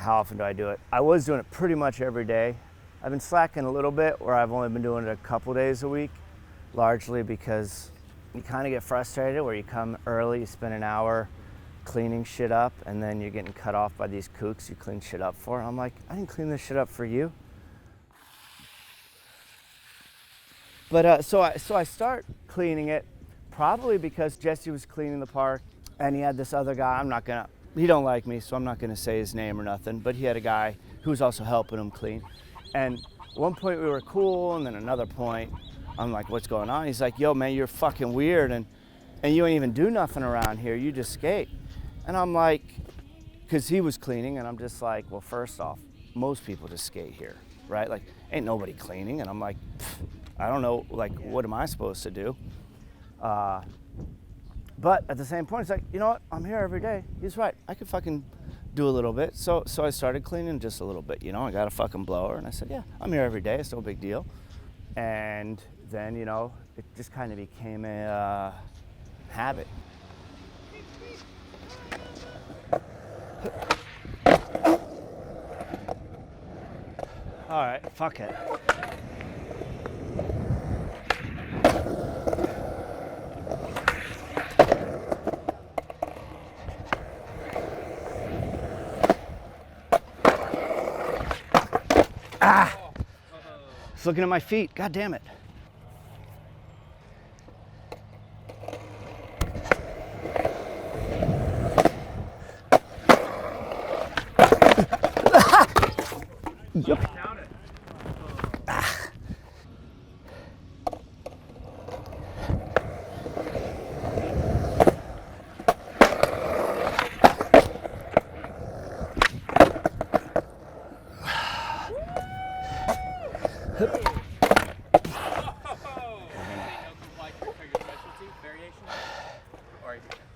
how often do I do it? I was doing it pretty much every day. I've been slacking a little bit where I've only been doing it a couple days a week, largely because you kind of get frustrated where you come early, you spend an hour cleaning shit up, and then you're getting cut off by these kooks you clean shit up for. I'm like, I didn't clean this shit up for you. But so I start cleaning it, probably because Jesse was cleaning the park, and he had this other guy. He don't like me, so I'm not gonna say his name or nothing, but he had a guy who was also helping him clean. And at one point we were cool, and then another point, I'm like, what's going on? He's like, yo, man, you're fucking weird, and you ain't even do nothing around here, you just skate. And I'm like, because he was cleaning, and I'm just like, well, first off, most people just skate here, right? Like, ain't nobody cleaning, and I'm like, I don't know, like, what am I supposed to do? But at the same point, it's like, you know what? I'm here every day. He's right. I could fucking do a little bit. So I started cleaning just a little bit. You know, I got a fucking blower, and I said, yeah, I'm here every day. It's no big deal. And then, you know, it just kind of became a habit. All right, fuck it. Ah! Just looking at my feet. God damn it. Yep. Ah.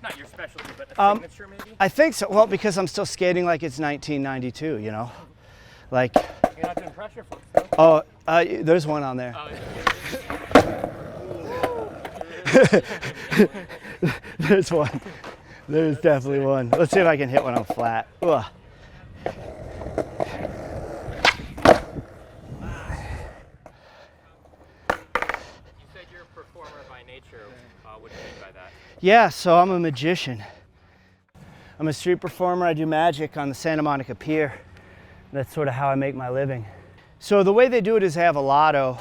Not your specialty, but a signature maybe? I think so. Well, because I'm still skating like it's 1992, you know? Like. You're not doing pressure flips, though? Oh, there's one on there. There's one. There's definitely one. Let's see if I can hit one on flat. Ugh. You said you're a performer by nature. What do you mean by that? Yeah, so I'm a magician. I'm a street performer. I do magic on the Santa Monica Pier. That's sort of how I make my living. So the way they do it is they have a lotto,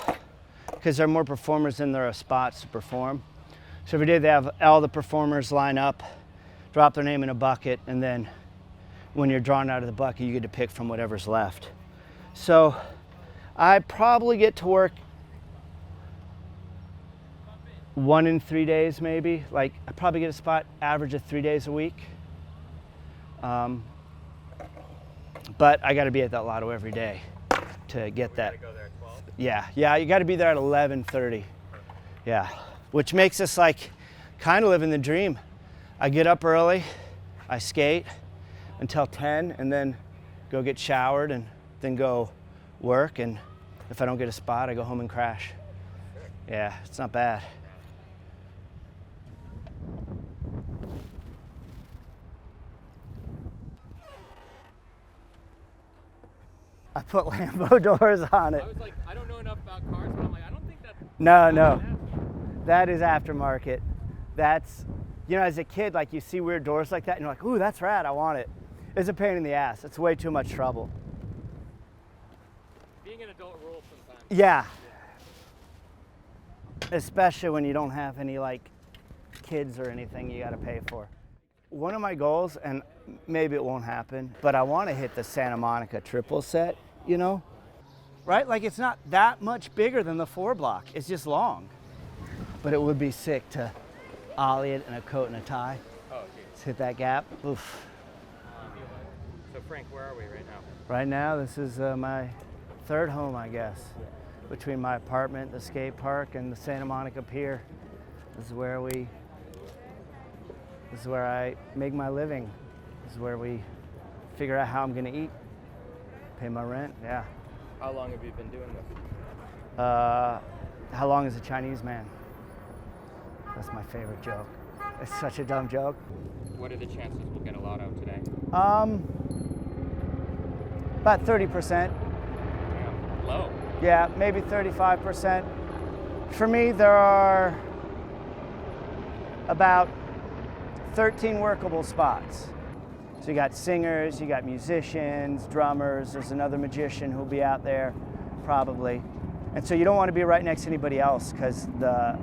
because there are more performers than there are spots to perform. So every day they have all the performers line up, drop their name in a bucket, and then when you're drawn out of the bucket, you get to pick from whatever's left. So I probably get to work 1 in 3 days maybe. Like I probably get a spot average of 3 days a week. But I gotta be at that lotto every day to get that. You gotta go there at 12? Yeah, you gotta be there at 11:30. Yeah, which makes us like kind of living the dream. I get up early, I skate until 10, and then go get showered and then go work. And if I don't get a spot, I go home and crash. Yeah, it's not bad. I put Lambo doors on it. I was like, I don't know enough about cars, but I'm like, I don't think that's... No. That is aftermarket. That's, you know, as a kid, like you see weird doors like that and you're like, ooh, that's rad, I want it. It's a pain in the ass. It's way too much trouble. Being an adult rules sometimes. Yeah. Especially when you don't have any like kids or anything you gotta pay for. One of my goals, and maybe it won't happen, but I want to hit the Santa Monica triple set, you know? Right? Like it's not that much bigger than the 4 block. It's just long. But it would be sick to ollie it in a coat and a tie. Oh, okay. Let's hit that gap. Oof. So Frank, where are we right now? Right now, this is my third home, I guess. Between my apartment, the skate park, and the Santa Monica Pier. This is where I make my living. This is where we figure out how I'm gonna eat, pay my rent, yeah. How long have you been doing this? How long is a Chinese man? That's my favorite joke. It's such a dumb joke. What are the chances we'll get a lotto today? About 30%. Damn, low. Yeah, maybe 35%. For me, there are about 13 workable spots. So you got singers, you got musicians, drummers, there's another magician who'll be out there probably. And so you don't want to be right next to anybody else because the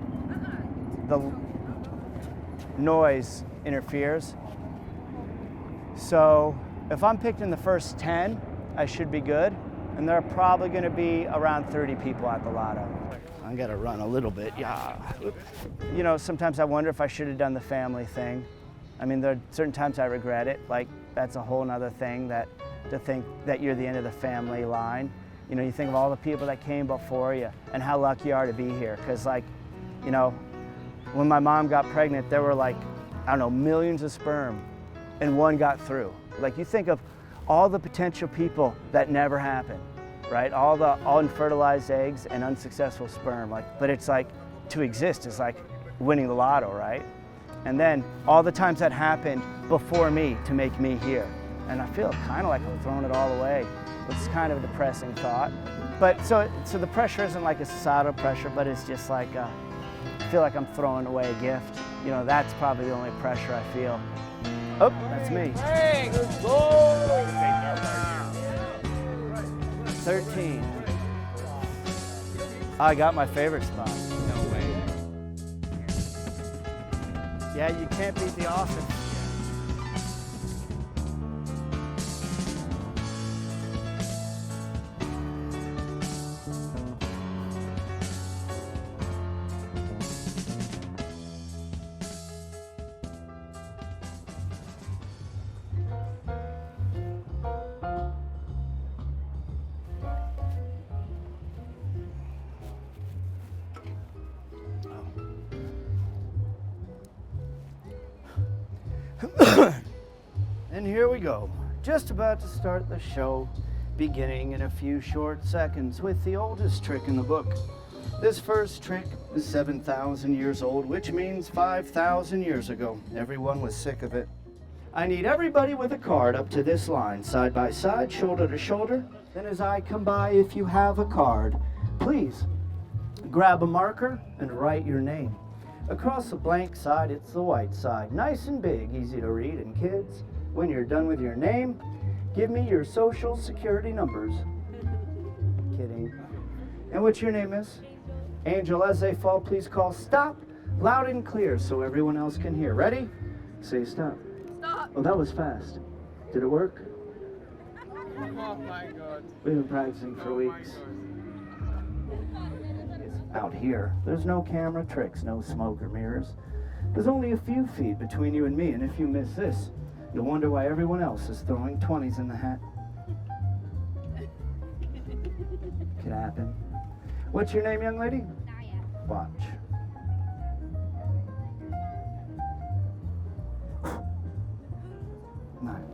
noise interferes. So if I'm picked in the first 10, I should be good. And there are probably going to be around 30 people at the lotto. I got to run a little bit, yeah. You know, sometimes I wonder if I should have done the family thing. I mean, there are certain times I regret it. Like, that's a whole nother thing, that to think that you're the end of the family line. You know, you think of all the people that came before you and how lucky you are to be here. Because, like, you know, when my mom got pregnant, there were like, I don't know, millions of sperm, and one got through. Like, you think of all the potential people that never happened, right? All the unfertilized eggs and unsuccessful sperm. Like, but it's like, to exist is like winning the lotto, right? And then all the times that happened before me to make me here. And I feel kind of like I'm throwing it all away. It's kind of a depressing thought. But so the pressure isn't like a societal pressure, but it's just like, I feel like I'm throwing away a gift. You know, that's probably the only pressure I feel. Oh, that's me. Hey, good goal! 13. I got my favorite spot. No way. Yeah, you can't beat the office. And here we go, just about to start the show, beginning in a few short seconds with the oldest trick in the book. This first trick is 7,000 years old, which means 5,000 years ago. Everyone was sick of it. I need everybody with a card up to this line, side by side, shoulder to shoulder. Then as I come by, if you have a card, please grab a marker and write your name. Across the blank side, it's the white side. Nice and big, easy to read. And kids, when you're done with your name, give me your social security numbers. Kidding. And what's your name, miss? Angel. As they fall, please call stop loud and clear so everyone else can hear. Ready? Say stop. Stop. Oh, that was fast. Did it work? Oh my God. We've been practicing for weeks. Out here, there's no camera tricks, no smoke or mirrors. There's only a few feet between you and me, and if you miss this, you'll wonder why everyone else is throwing 20s in the hat. Could happen. What's your name, young lady? Naya. Watch. Nine.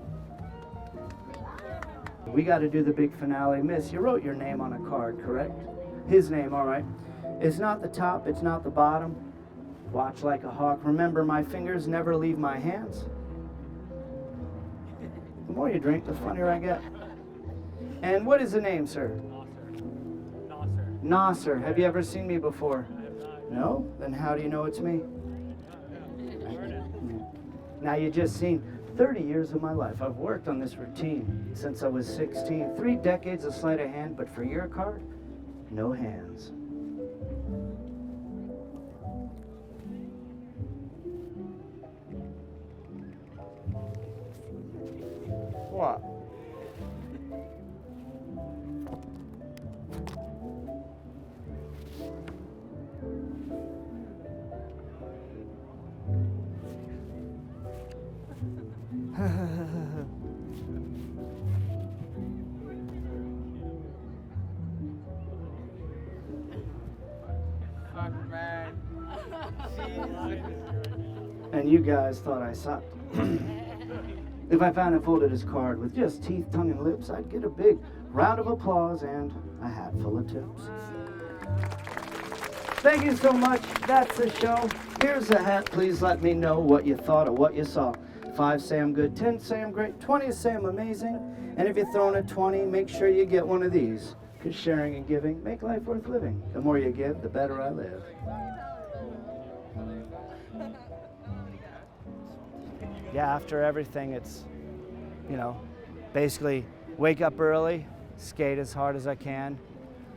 We got to do the big finale. Miss, you wrote your name on a card, correct? His name, all right. It's not the top, it's not the bottom. Watch like a hawk. Remember, my fingers never leave my hands. The more you drink, the funnier I get. And what is the name, sir? Nasser. Nasser. Have you ever seen me before? I have not. No? Then how do you know it's me? Now you just seen 30 years of my life. I've worked on this routine since I was 16. 3 decades of sleight of hand, but for your card, no hands. What? Fuck, man. And you guys thought I sucked. If I found and folded his card with just teeth, tongue, and lips, I'd get a big round of applause and a hat full of tips. Thank you so much. That's the show. Here's a hat. Please let me know what you thought of what you saw. 5 say I'm good, 10 say I'm great, 20 say I'm amazing, And if you're throwing a 20, make sure you get one of these. Because sharing and giving make life worth living. The more you give, the better I live. Yeah, after everything, it's, basically wake up early, skate as hard as I can,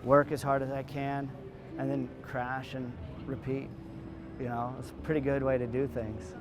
work as hard as I can, and then crash and repeat. It's a pretty good way to do things.